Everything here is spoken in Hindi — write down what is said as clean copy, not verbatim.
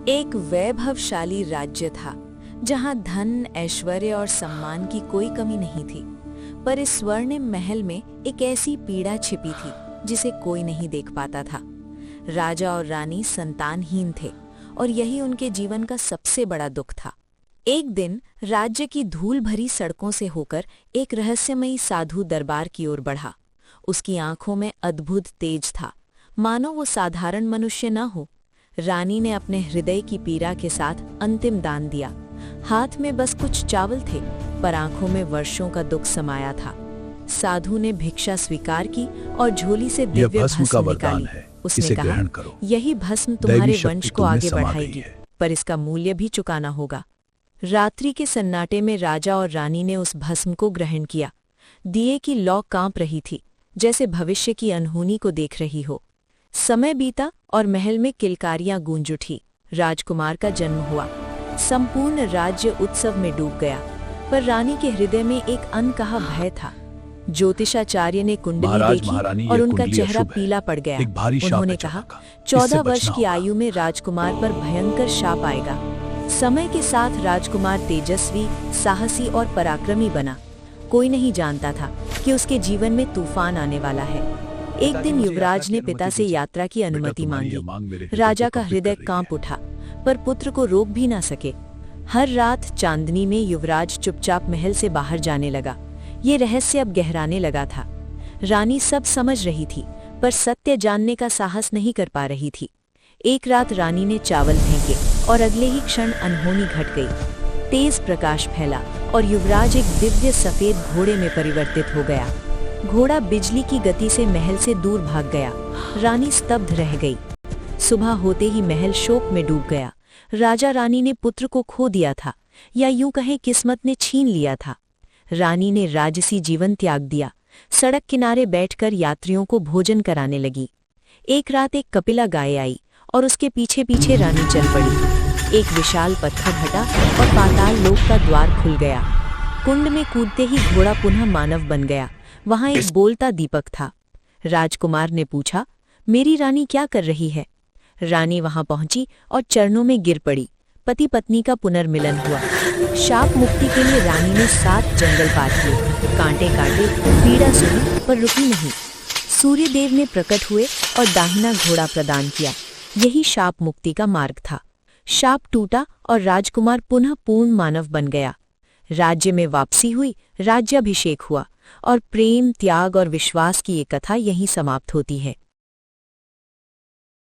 एक वैभवशाली राज्य था जहां धन, ऐश्वर्य और सम्मान की कोई कमी नहीं थी। पर इस स्वर्णिम महल में एक ऐसी पीड़ा छिपी थी जिसे कोई नहीं देख पाता था। राजा और रानी संतानहीन थे और यही उनके जीवन का सबसे बड़ा दुख था। एक दिन राज्य की धूल भरी सड़कों से होकर एक रहस्यमयी साधु दरबार की ओर बढ़ा। उसकी आंखों में अद्भुत तेज था, मानो वो साधारण मनुष्य न हो। रानी ने अपने हृदय की पीड़ा के साथ अंतिम दान दिया। हाथ में बस कुछ चावल थे, पर आंखों में वर्षों का दुख समाया था। साधु ने भिक्षा स्वीकार की और झोली से दिव्य भस्म निकाली। उसने कहा, यही भस्म तुम्हारे वंश को आगे बढ़ाएगी, पर इसका मूल्य भी चुकाना होगा। रात्रि के सन्नाटे में राजा और रानी ने उस भस्म को ग्रहण किया। दिए की लौ कांप रही थी, जैसे भविष्य की अनहोनी को देख रही हो। समय बीता और महल में किलकारियां गूंज उठी। राजकुमार का जन्म हुआ। संपूर्ण राज्य उत्सव में डूब गया, पर रानी के हृदय में एक अनकहा भय था। ज्योतिषाचार्य ने कुंडली देखी और उनका चेहरा पीला पड़ गया। उन्होंने कहा, 14 वर्ष की आयु में राजकुमार पर भयंकर शाप आएगा। समय के साथ राजकुमार तेजस्वी, साहसी और पराक्रमी बना। कोई नहीं जानता था कि उसके जीवन में तूफान आने वाला है। एक दिन युवराज ने पिता से यात्रा की अनुमति मांगी। राजा का हृदय कांप उठा, पर पुत्र को रोक भी ना सके। हर रात चांदनी में युवराज चुपचाप महल से बाहर जाने लगा। ये रहस्य अब गहराने लगा था। रानी सब समझ रही थी, पर सत्य जानने का साहस नहीं कर पा रही थी। एक रात रानी ने चावल फेंके और अगले ही क्षण अनहोनी घट गई। तेज प्रकाश फैला और युवराज एक दिव्य सफेद घोड़े में परिवर्तित हो गया। घोड़ा बिजली की गति से महल से दूर भाग गया। रानी स्तब्ध रह गई। सुबह होते ही महल शोक में डूब गया। राजा रानी ने पुत्र को खो दिया था, या यूं कहें किस्मत ने छीन लिया था। रानी ने राजसी जीवन त्याग दिया। सड़क किनारे बैठकर यात्रियों को भोजन कराने लगी। एक रात एक कपिला गाय आई और उसके पीछे पीछे रानी चल पड़ी। एक विशाल पत्थर हटा और पाताल लोक का द्वार खुल गया। कुंड में कूदते ही घोड़ा पुनः मानव बन गया। वहां एक बोलता दीपक था। राजकुमार ने पूछा, मेरी रानी क्या कर रही है? रानी वहां पहुंची और चरणों में गिर पड़ी। पति पत्नी का पुनर्मिलन हुआ। शाप मुक्ति के लिए रानी ने 7 जंगल पार किए। कांटे काटे, पीड़ा सुनी, पर रुकी नहीं। सूर्यदेव ने प्रकट हुए और दाहिना घोड़ा प्रदान किया। यही शाप मुक्ति का मार्ग था। शाप टूटा और राजकुमार पुनः पूर्ण मानव बन गया। राज्य में वापसी हुई, राज्याभिषेक हुआ और प्रेम, त्याग और विश्वास की ये कथा यहीं समाप्त होती है।